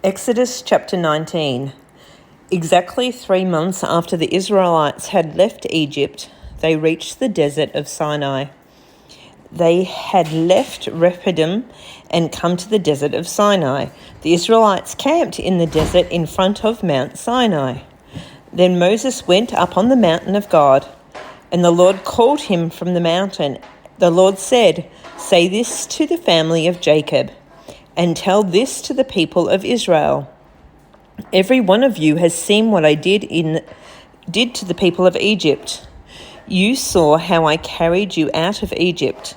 Exodus chapter 19. Exactly 3 months after the Israelites had left Egypt, they reached the desert of Sinai. They had left Rephidim and come to the desert of Sinai. The Israelites camped in the desert in front of Mount Sinai. Then Moses went up on the mountain of God, and the Lord called him from the mountain. The Lord said, "Say this to the family of Jacob, and tell this to the people of Israel. Every one of you has seen what I did to the people of Egypt. You saw how I carried you out of Egypt.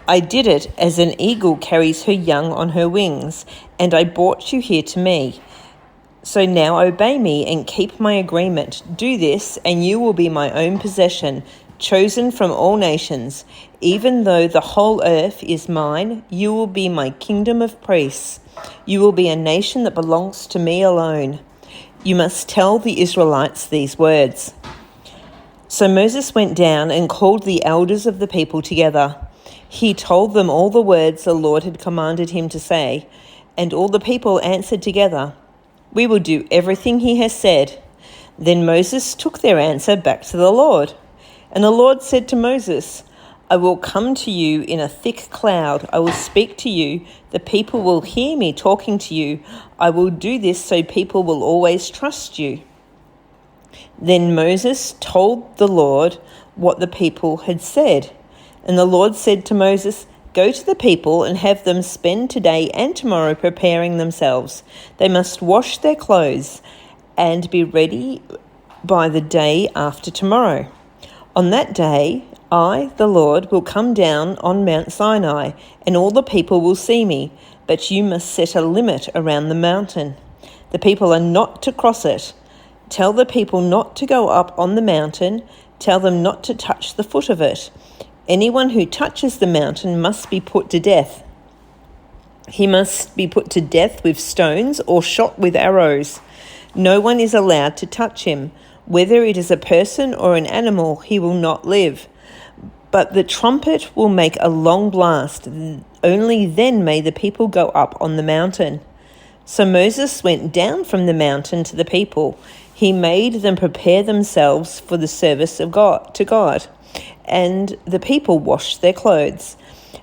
I did it as an eagle carries her young on her wings, and I brought you here to me. So now obey me and keep my agreement. Do this, and you will be my own possession, chosen from all nations. Even though the whole earth is mine, you will be my kingdom of priests. You will be a nation that belongs to me alone. You must tell the Israelites these words." So Moses went down and called the elders of the people together. He told them all the words the Lord had commanded him to say, and all the people answered together, "We will do everything he has said." Then Moses took their answer back to the Lord. And the Lord said to Moses, "I will come to you in a thick cloud. I will speak to you. The people will hear me talking to you. I will do this so people will always trust you." Then Moses told the Lord what the people had said. And the Lord said to Moses, "Go to the people and have them spend today and tomorrow preparing themselves. They must wash their clothes and be ready by the day after tomorrow. On that day, I, the Lord, will come down on Mount Sinai, and all the people will see me, but you must set a limit around the mountain. The people are not to cross it. Tell the people not to go up on the mountain. Tell them not to touch the foot of it. Anyone who touches the mountain must be put to death. He must be put to death with stones or shot with arrows. No one is allowed to touch him. Whether it is a person or an animal, he will not live. But the trumpet will make a long blast. Only then may the people go up on the mountain." So Moses went down from the mountain to the people. He made them prepare themselves for the service of God, and the people washed their clothes.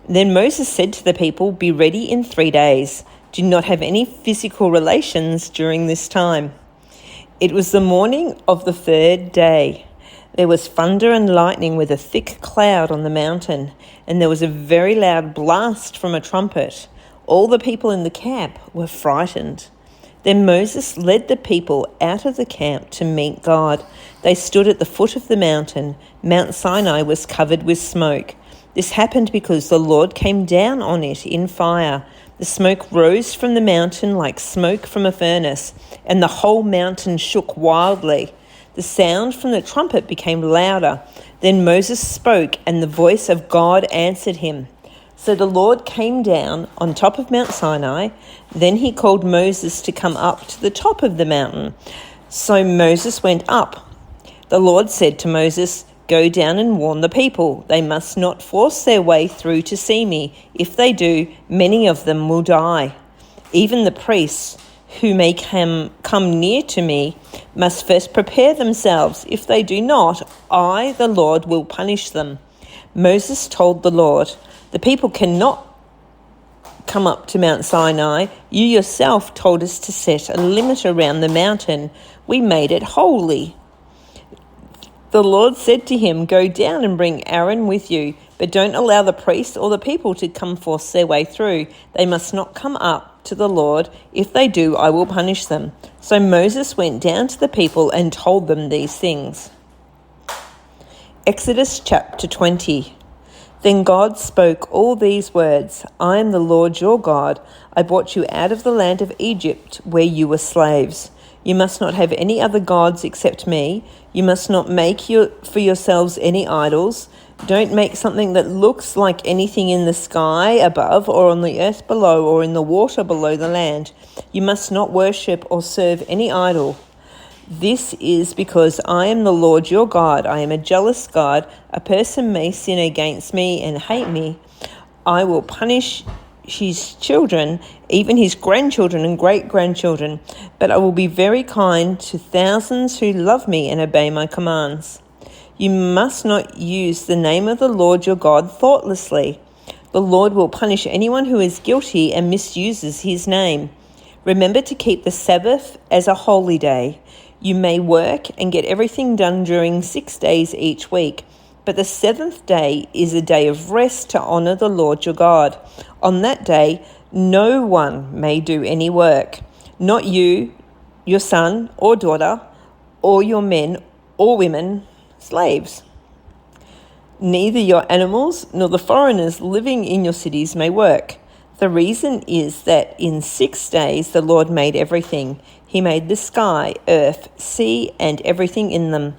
Then Moses said to the people, "Be ready in 3 days. Do not have any physical relations during this time." It was the morning of the 3rd day. There was thunder and lightning with a thick cloud on the mountain, and there was a very loud blast from a trumpet. All the people in the camp were frightened. Then Moses led the people out of the camp to meet God. They stood at the foot of the mountain. Mount Sinai was covered with smoke. This happened because the Lord came down on it in fire. The smoke rose from the mountain like smoke from a furnace, and the whole mountain shook wildly. The sound from the trumpet became louder. Then Moses spoke, and the voice of God answered him. So the Lord came down on top of Mount Sinai. Then he called Moses to come up to the top of the mountain. So Moses went up. The Lord said to Moses, "Go down and warn the people. They must not force their way through to see me. If they do, many of them will die. Even the priests who may come near to me must first prepare themselves. If they do not, I, the Lord, will punish them." Moses told the Lord, "The people cannot come up to Mount Sinai. You yourself told us to set a limit around the mountain. We made it holy." The Lord said to him, "Go down and bring Aaron with you, but don't allow the priests or the people to force their way through. They must not come up to the Lord. If they do, I will punish them." So Moses went down to the people and told them these things. Exodus chapter 20. Then God spoke all these words, "I am the Lord your God. I brought you out of the land of Egypt where you were slaves. You must not have any other gods except me. You must not make for yourselves any idols. Don't make something that looks like anything in the sky above or on the earth below or in the water below the land. You must not worship or serve any idol. This is because I am the Lord your God. I am a jealous God. A person may sin against me and hate me. I will punish his children, even his grandchildren and great-grandchildren, but I will be very kind to thousands who love me and obey my commands. You must not use the name of the Lord your God thoughtlessly. The Lord will punish anyone who is guilty and misuses his name. Remember to keep the Sabbath as a holy day. You may work and get everything done during 6 days each week, but the seventh day is a day of rest to honor the Lord your God. On that day, no one may do any work, not you, your son or daughter, or your men or women, slaves. Neither your animals nor the foreigners living in your cities may work. The reason is that in 6 days the Lord made everything. He made the sky, earth, sea, and everything in them.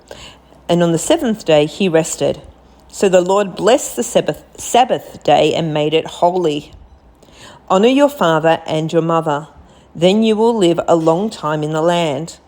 And on the seventh day he rested. So the Lord blessed the Sabbath day and made it holy. Honor your father and your mother. Then you will live a long time in the land.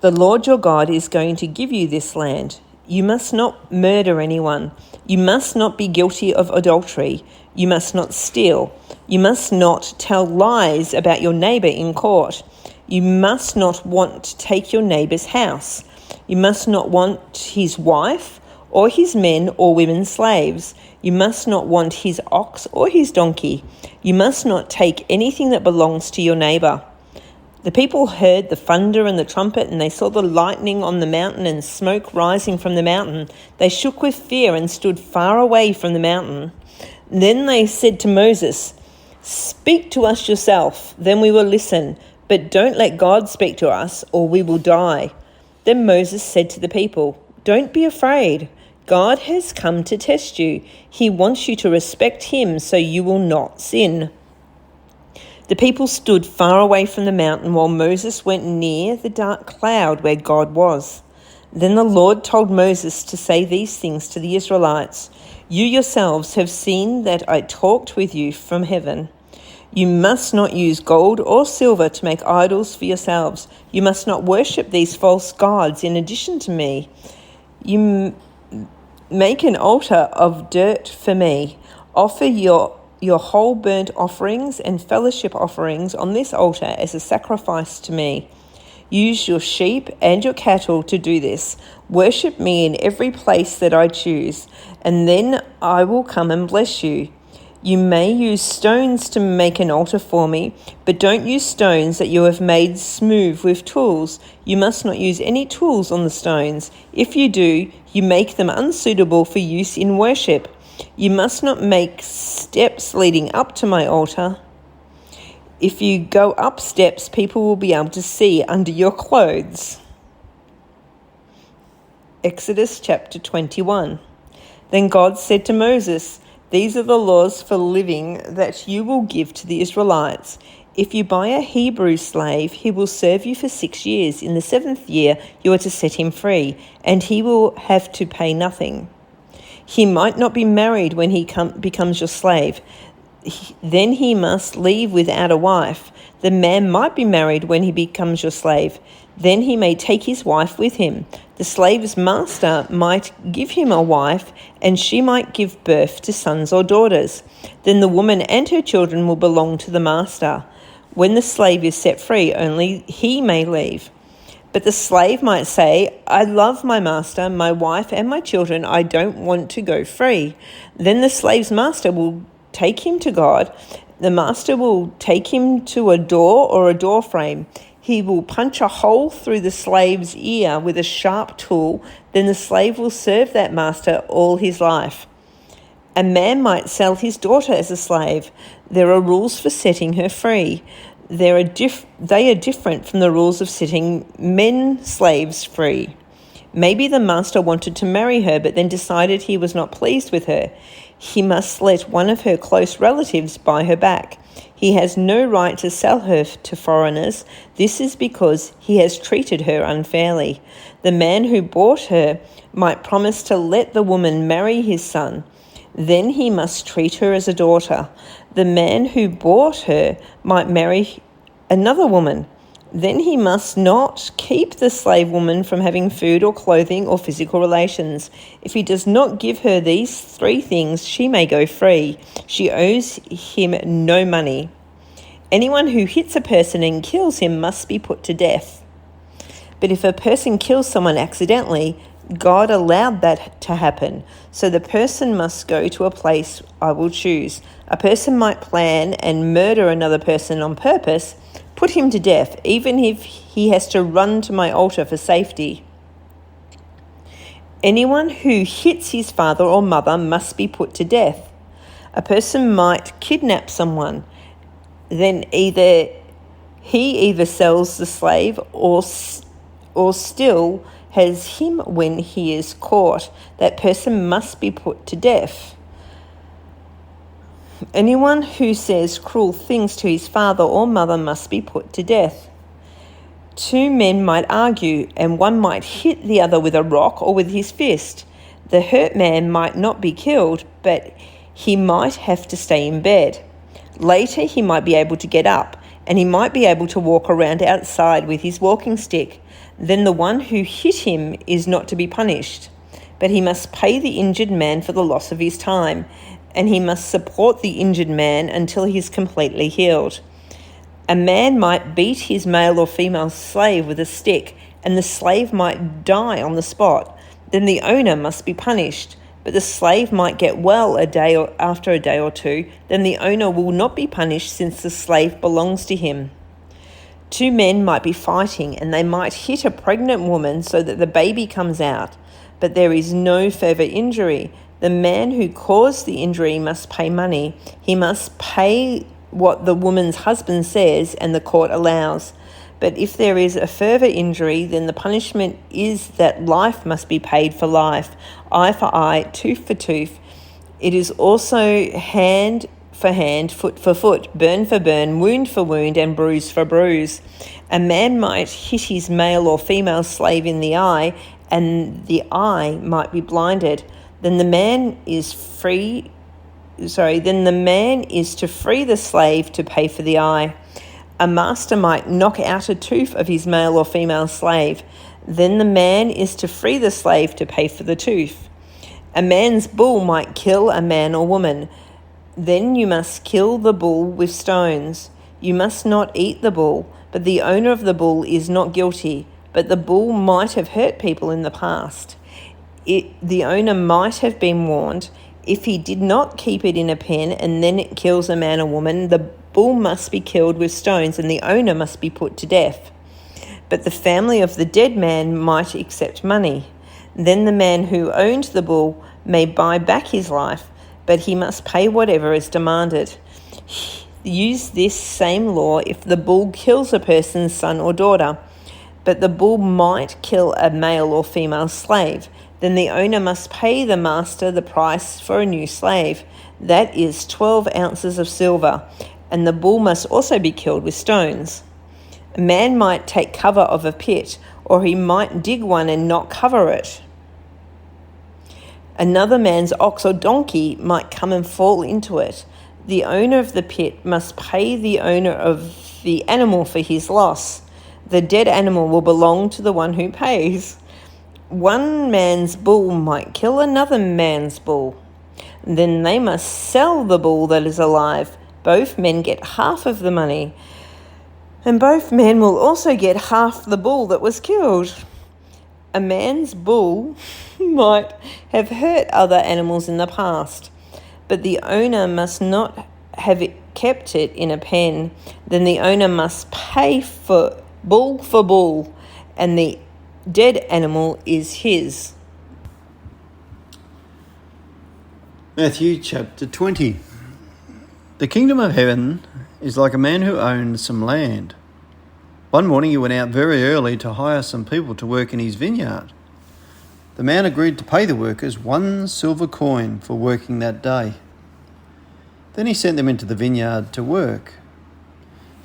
The Lord your God is going to give you this land. You must not murder anyone. You must not be guilty of adultery. You must not steal. You must not tell lies about your neighbor in court. You must not want to take your neighbor's house. You must not want his wife or his men or women slaves. You must not want his ox or his donkey. You must not take anything that belongs to your neighbor. The people heard the thunder and the trumpet, and they saw the lightning on the mountain and smoke rising from the mountain. They shook with fear and stood far away from the mountain. Then they said to Moses, "Speak to us yourself, then we will listen, but don't let God speak to us, or we will die." Then Moses said to the people, "Don't be afraid. God has come to test you. He wants you to respect him so you will not sin." The people stood far away from the mountain while Moses went near the dark cloud where God was. Then the Lord told Moses to say these things to the Israelites. "You yourselves have seen that I talked with you from heaven. You must not use gold or silver to make idols for yourselves. You must not worship these false gods in addition to me. You make an altar of dirt for me. Offer your whole burnt offerings and fellowship offerings on this altar as a sacrifice to me. Use your sheep and your cattle to do this. Worship me in every place that I choose, and then I will come and bless you. You may use stones to make an altar for me, but don't use stones that you have made smooth with tools. You must not use any tools on the stones. If you do, you make them unsuitable for use in worship. You must not make steps leading up to my altar. If you go up steps, people will be able to see under your clothes." Exodus chapter 21. Then God said to Moses, "These are the laws for living that you will give to the Israelites. If you buy a Hebrew slave, he will serve you for 6 years. In the 7th year, you are to set him free, and he will have to pay nothing. He might not be married when he becomes your slave. Then he must leave without a wife. The man might be married when he becomes your slave. Then he may take his wife with him. The slave's master might give him a wife, and she might give birth to sons or daughters. Then the woman and her children will belong to the master. When the slave is set free, only he may leave. But the slave might say, 'I love my master, my wife, and my children. I don't want to go free.' Then the slave's master will take him to God. The master will take him to a door or a door frame. He will punch a hole through the slave's ear with a sharp tool. Then the slave will serve that master all his life. A man might sell his daughter as a slave. There are rules for setting her free. They are different from the rules of setting men slaves free. Maybe the master wanted to marry her, but then decided he was not pleased with her. He must let one of her close relatives buy her back. He has no right to sell her to foreigners. This is because he has treated her unfairly. The man who bought her might promise to let the woman marry his son. Then he must treat her as a daughter. The man who bought her might marry another woman. Then he must not keep the slave woman from having food or clothing or physical relations. If he does not give her these 3 things, she may go free. She owes him no money. Anyone who hits a person and kills him must be put to death. But if a person kills someone accidentally, God allowed that to happen, so the person must go to a place I will choose. A person might plan and murder another person on purpose. Put him to death, even if he has to run to my altar for safety. Anyone who hits his father or mother must be put to death. A person might kidnap someone, then he either sells the slave or still has him when he is caught. That person must be put to death. Anyone who says cruel things to his father or mother must be put to death. 2 men might argue, and one might hit the other with a rock or with his fist. The hurt man might not be killed, but he might have to stay in bed. Later, he might be able to get up, and he might be able to walk around outside with his walking stick. Then the one who hit him is not to be punished, but he must pay the injured man for the loss of his time, and he must support the injured man until he is completely healed. A man might beat his male or female slave with a stick, and the slave might die on the spot. Then the owner must be punished, but the slave might get well after a day or 2. Then the owner will not be punished, since the slave belongs to him. 2 men might be fighting, and they might hit a pregnant woman so that the baby comes out, but there is no further injury. The man who caused the injury must pay money. He must pay what the woman's husband says and the court allows. But if there is a further injury, then the punishment is that life must be paid for life, eye for eye, tooth for tooth. It is also hand for hand, foot for foot, burn for burn, wound for wound, and bruise for bruise. A man might hit his male or female slave in the eye, and the eye might be blinded. Then the man is to free the slave to pay for the eye. A master might knock out a tooth of his male or female slave. Then the man is to free the slave to pay for the tooth. A man's bull might kill a man or woman. Then you must kill the bull with stones. You must not eat the bull, but the owner of the bull is not guilty. But the bull might have hurt people in the past. The owner might have been warned. If he did not keep it in a pen and then it kills a man or woman, the bull must be killed with stones and the owner must be put to death. But the family of the dead man might accept money. Then the man who owned the bull may buy back his life, but he must pay whatever is demanded. Use this same law if the bull kills a person's son or daughter. But the bull might kill a male or female slave. Then the owner must pay the master the price for a new slave. That is 12 ounces of silver, and the bull must also be killed with stones. A man might take cover of a pit, or he might dig one and not cover it. Another man's ox or donkey might come and fall into it. The owner of the pit must pay the owner of the animal for his loss. The dead animal will belong to the one who pays. One man's bull might kill another man's bull. Then they must sell the bull that is alive. Both men get half of the money, and both men will also get half the bull that was killed. A man's bull might have hurt other animals in the past, but the owner must not have kept it in a pen. Then the owner must pay for bull, and the dead animal is his. Matthew chapter 20. The kingdom of heaven is like a man who owned some land. One morning he went out very early to hire some people to work in his vineyard. The man agreed to pay the workers 1 silver coin for working that day. Then he sent them into the vineyard to work.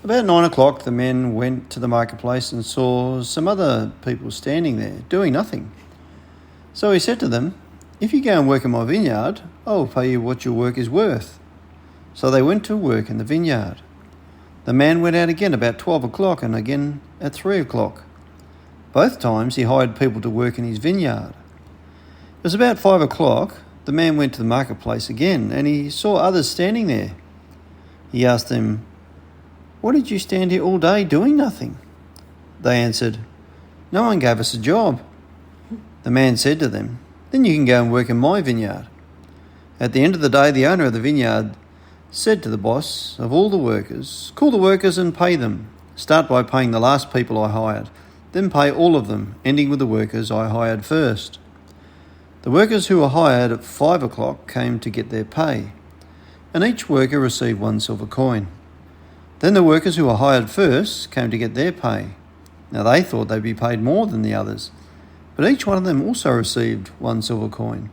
About 9 o'clock, the men went to the marketplace and saw some other people standing there, doing nothing. So he said to them, "If you go and work in my vineyard, I will pay you what your work is worth." So they went to work in the vineyard. The man went out again about 12 o'clock and again at 3 o'clock. Both times he hired people to work in his vineyard. It was about 5 o'clock. The man went to the marketplace again, and he saw others standing there. He asked them, "Why did you stand here all day doing nothing?" They answered, "No one gave us a job." The man said to them, "Then you can go and work in my vineyard." At the end of the day, the owner of the vineyard said to the boss of all the workers, "Call the workers and pay them. Start by paying the last people I hired, then pay all of them, ending with the workers I hired first." The workers who were hired at 5 o'clock came to get their pay, and each worker received 1 silver coin. Then the workers who were hired first came to get their pay. Now they thought they'd be paid more than the others, but each one of them also received 1 silver coin.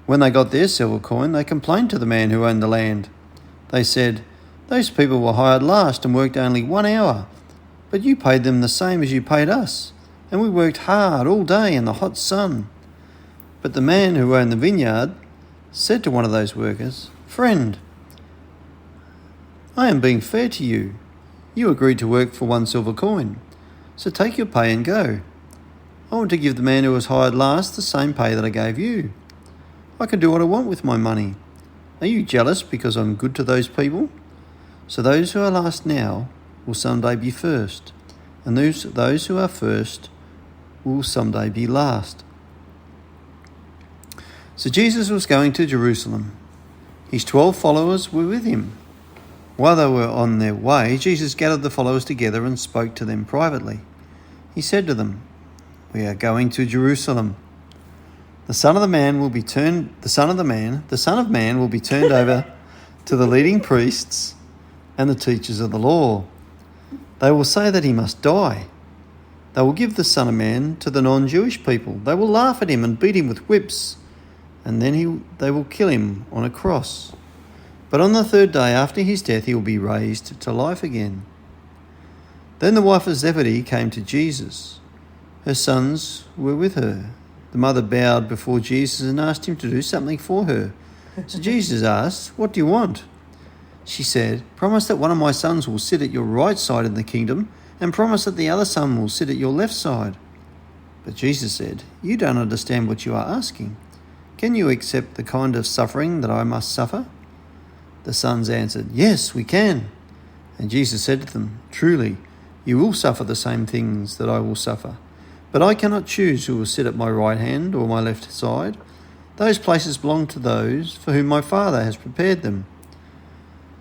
When they got their silver coin, they complained to the man who owned the land. They said, "Those people were hired last and worked only 1 hour, but you paid them the same as you paid us, and we worked hard all day in the hot sun." But the man who owned the vineyard said to one of those workers, "Friend, I am being fair to you. You agreed to work for 1 silver coin, so take your pay and go. I want to give the man who was hired last the same pay that I gave you. I can do what I want with my money. Are you jealous because I'm good to those people? So those who are last now will someday be first, and those who are first will someday be last." So Jesus was going to Jerusalem. His 12 followers were with him. While they were on their way, Jesus gathered the followers together and spoke to them privately. He said to them, "We are going to Jerusalem. The Son of Man will be turned over to the leading priests and the teachers of the law. They will say that he must die. They will give the Son of Man to the non-Jewish people. They will laugh at him and beat him with whips, and then they will kill him on a cross. But on the 3rd day after his death, he will be raised to life again." Then the wife of Zebedee came to Jesus. Her sons were with her. The mother bowed before Jesus and asked him to do something for her. So Jesus asked, "What do you want?" She said, "Promise that one of my sons will sit at your right side in the kingdom, and promise that the other son will sit at your left side." But Jesus said, "You don't understand what you are asking. Can you accept the kind of suffering that I must suffer?" The sons answered, "Yes, we can." And Jesus said to them, "Truly, you will suffer the same things that I will suffer. But I cannot choose who will sit at my right hand or my left side. Those places belong to those for whom my Father has prepared them."